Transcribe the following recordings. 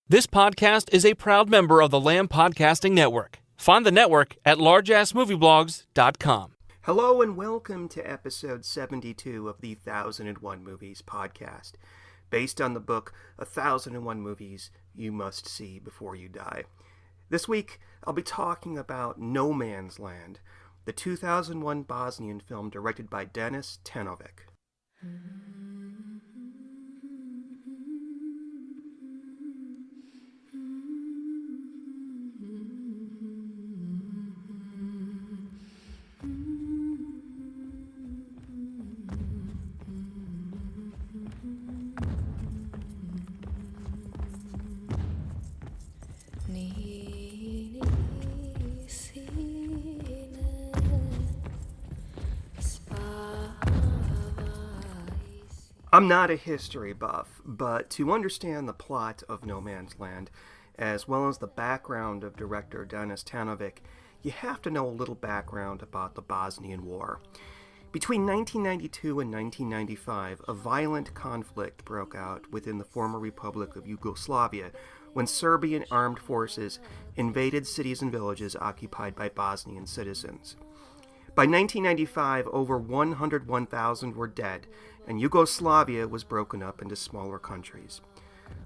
This podcast is a proud member of the Lamb Podcasting Network. Find the network at largeassmovieblogs.com. Hello and welcome to episode 72 of the 1001 Movies podcast, based on the book 1001 Movies You Must See Before You Die. This week, I'll be talking about No Man's Land, the 2001 Bosnian film directed by Danis Tanovic. I'm not a history buff, but to understand the plot of No Man's Land, as well as the background of director Danis Tanovic, you have to know a little background about the Bosnian War. Between 1992 and 1995, a violent conflict broke out within the former Republic of Yugoslavia when Serbian armed forces invaded cities and villages occupied by Bosnian citizens. By 1995, over 101,000 were dead, and Yugoslavia was broken up into smaller countries.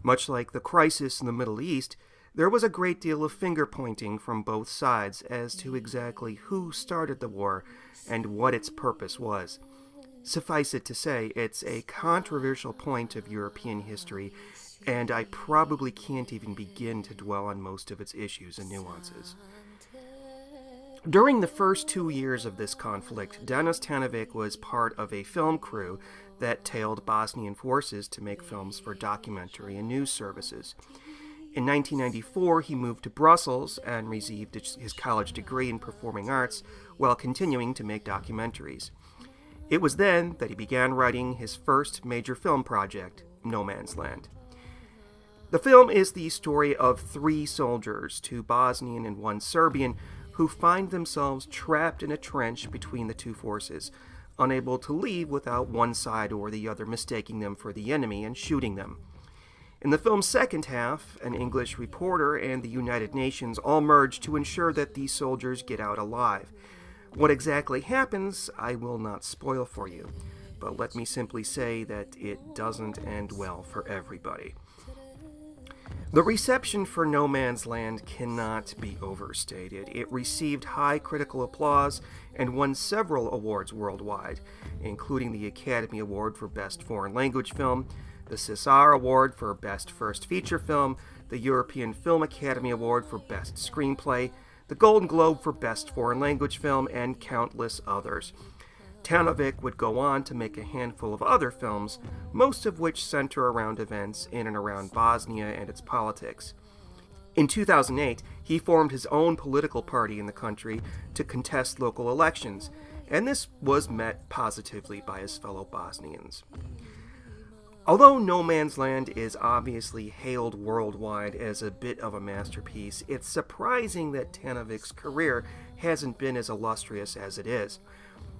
Much like the crisis in the Middle East, there was a great deal of finger-pointing from both sides as to exactly who started the war and what its purpose was. Suffice it to say, it's a controversial point of European history, and I probably can't even begin to dwell on most of its issues and nuances. During the first 2 years of this conflict, Danis Tanovic was part of a film crew that tailed Bosnian forces to make films for documentary and news services. In 1994, he moved to Brussels and received his college degree in performing arts while continuing to make documentaries. It was then that he began writing his first major film project, No Man's Land. The film is the story of 3 soldiers, 2 Bosnian and 1 Serbian, who find themselves trapped in a trench between the 2 forces, unable to leave without one side or the other mistaking them for the enemy and shooting them. In the film's second half, an English reporter and the United Nations all merge to ensure that these soldiers get out alive. What exactly happens, I will not spoil for you, but let me simply say that it doesn't end well for everybody. The reception for No Man's Land cannot be overstated. It received high critical applause and won several awards worldwide, including the Academy Award for Best Foreign Language Film, the César Award for Best First Feature Film, the European Film Academy Award for Best Screenplay, the Golden Globe for Best Foreign Language Film, and countless others. Tanovic would go on to make a handful of other films, most of which center around events in and around Bosnia and its politics. In 2008, he formed his own political party in the country to contest local elections, and this was met positively by his fellow Bosnians. Although No Man's Land is obviously hailed worldwide as a bit of a masterpiece, it's surprising that Tanovic's career hasn't been as illustrious as it is.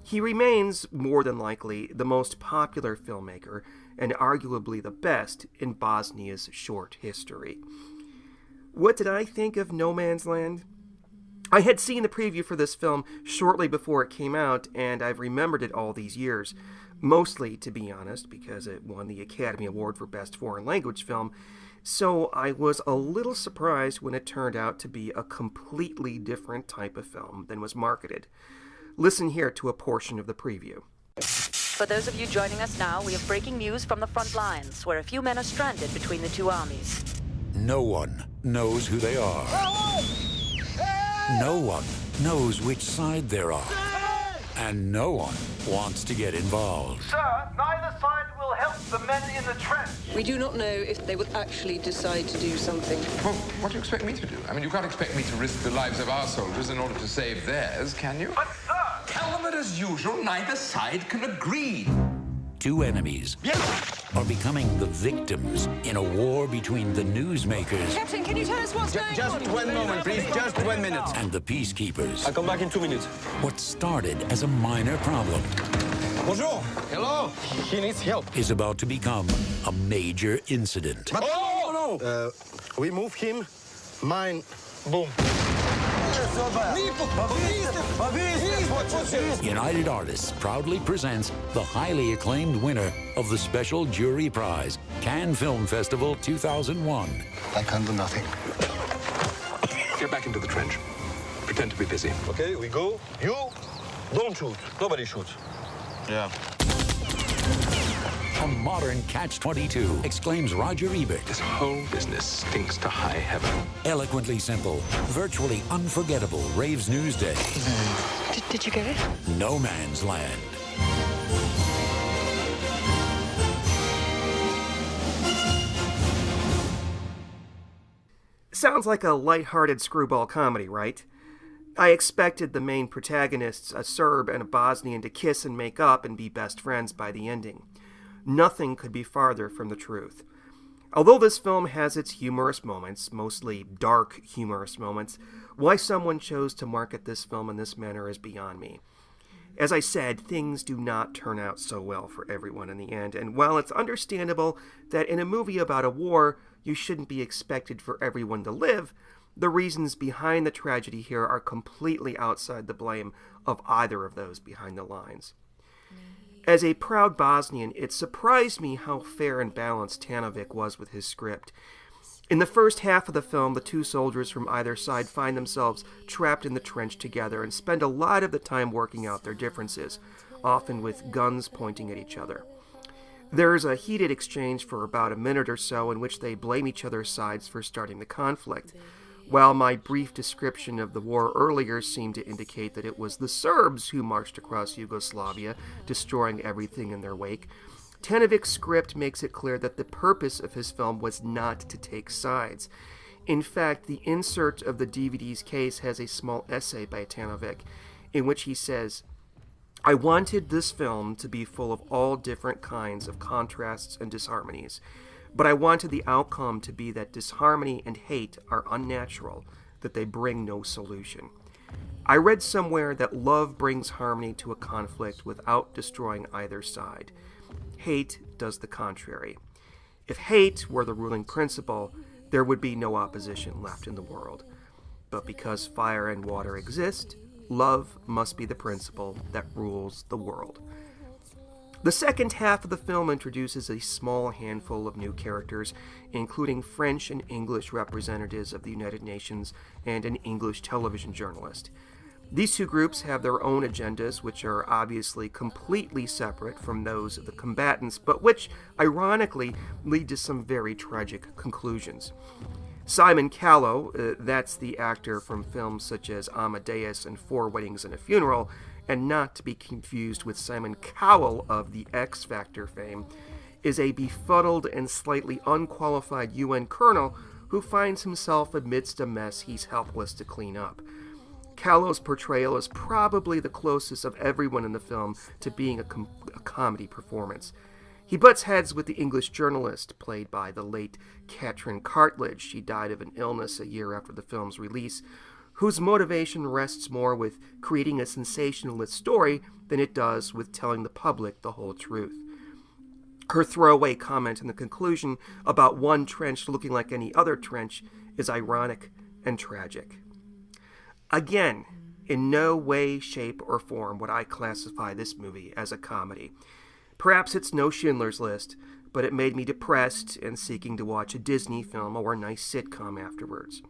He remains, more than likely, the most popular filmmaker, and arguably the best in Bosnia's short history. What did I think of No Man's Land? I had seen the preview for this film shortly before it came out, and I've remembered it all these years, mostly, to be honest, because it won the Academy Award for Best Foreign Language Film, so I was a little surprised when it turned out to be a completely different type of film than was marketed. Listen here to a portion of the preview. For those of you joining us now, we have breaking news from the front lines, where a few men are stranded between the 2 armies. No one knows who they are. No one knows which side they're on. And no one wants to get involved. Sir, neither side will help the men in the trench. We do not know if they will actually decide to do something. Well, what do you expect me to do? I mean, you can't expect me to risk the lives of our soldiers in order to save theirs, can you? But, sir! Tell them that, as usual, neither side can agree. 2 enemies are becoming the victims in a war between the newsmakers. Captain, can you tell us what's going on? Just 1 moment, please. Just 1 minute. And the peacekeepers. I'll come back in 2 minutes. What started as a minor problem Bonjour. Hello. He needs help. is about to become a major incident. But, no, No. We move him. Mine. Boom. United Artists proudly presents the highly acclaimed winner of the Special Jury Prize, Cannes Film Festival 2001. I can do nothing. Get back into the trench. Pretend to be busy. Okay, we go. You don't shoot. Nobody shoots. Yeah. A modern catch-22, exclaims Roger Ebert. This whole business stinks to high heaven. Eloquently simple, virtually unforgettable Raves Newsday. Did you get it? No Man's Land. Sounds like a light-hearted screwball comedy, right? I expected the main protagonists, a Serb and a Bosnian, to kiss and make up and be best friends by the ending. Nothing could be farther from the truth. Although this film has its humorous moments, mostly dark humorous moments, why someone chose to market this film in this manner is beyond me. As I said, things do not turn out so well for everyone in the end, and while it's understandable that in a movie about a war, you shouldn't be expected for everyone to live, the reasons behind the tragedy here are completely outside the blame of either of those behind the lines. As a proud Bosnian, it surprised me how fair and balanced Tanovic was with his script. In the first half of the film, the two soldiers from either side find themselves trapped in the trench together and spend a lot of the time working out their differences, often with guns pointing at each other. There is a heated exchange for about a minute or so in which they blame each other's sides for starting the conflict. While my brief description of the war earlier seemed to indicate that it was the Serbs who marched across Yugoslavia, destroying everything in their wake, Tanovic's script makes it clear that the purpose of his film was not to take sides. In fact, the insert of the DVD's case has a small essay by Tanovic, in which he says, "I wanted this film to be full of all different kinds of contrasts and disharmonies. But I wanted the outcome to be that disharmony and hate are unnatural, that they bring no solution. I read somewhere that love brings harmony to a conflict without destroying either side. Hate does the contrary. If hate were the ruling principle, there would be no opposition left in the world. But because fire and water exist, love must be the principle that rules the world." The second half of the film introduces a small handful of new characters, including French and English representatives of the United Nations and an English television journalist. These two groups have their own agendas, which are obviously completely separate from those of the combatants, but which, ironically, lead to some very tragic conclusions. Simon Callow, that's the actor from films such as Amadeus and Four Weddings and a Funeral, and not to be confused with Simon Cowell of the X Factor fame, is a befuddled and slightly unqualified UN colonel who finds himself amidst a mess he's helpless to clean up. Callow's portrayal is probably the closest of everyone in the film to being a comedy performance. He butts heads with the English journalist, played by the late Katrin Cartledge. She died of an illness a year after the film's release, whose motivation rests more with creating a sensationalist story than it does with telling the public the whole truth. Her throwaway comment in the conclusion about one trench looking like any other trench is ironic and tragic. Again, in no way, shape, or form would I classify this movie as a comedy. Perhaps it's no Schindler's List, but it made me depressed and seeking to watch a Disney film or a nice sitcom afterwards.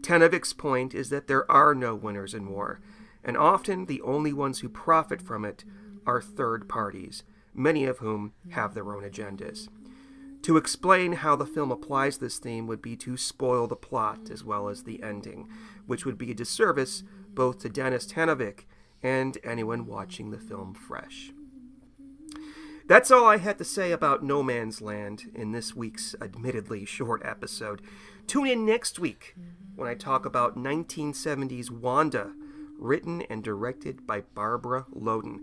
Tanovic's point is that there are no winners in war, and often the only ones who profit from it are third parties, many of whom have their own agendas. To explain how the film applies this theme would be to spoil the plot as well as the ending, which would be a disservice both to Danis Tanovic and anyone watching the film fresh. That's all I had to say about No Man's Land in this week's admittedly short episode. Tune in next week when I talk about 1970's Wanda, written and directed by Barbara Loden.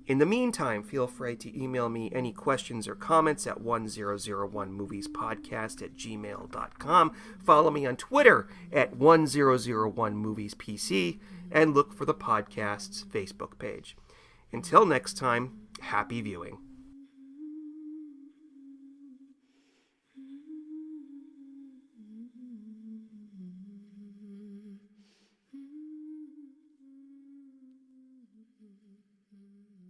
In the meantime, feel free to email me any questions or comments at 1001moviespodcast@gmail.com. Follow me on Twitter at 1001moviespc, and look for the podcast's Facebook page. Until next time, happy viewing. Mm-hmm.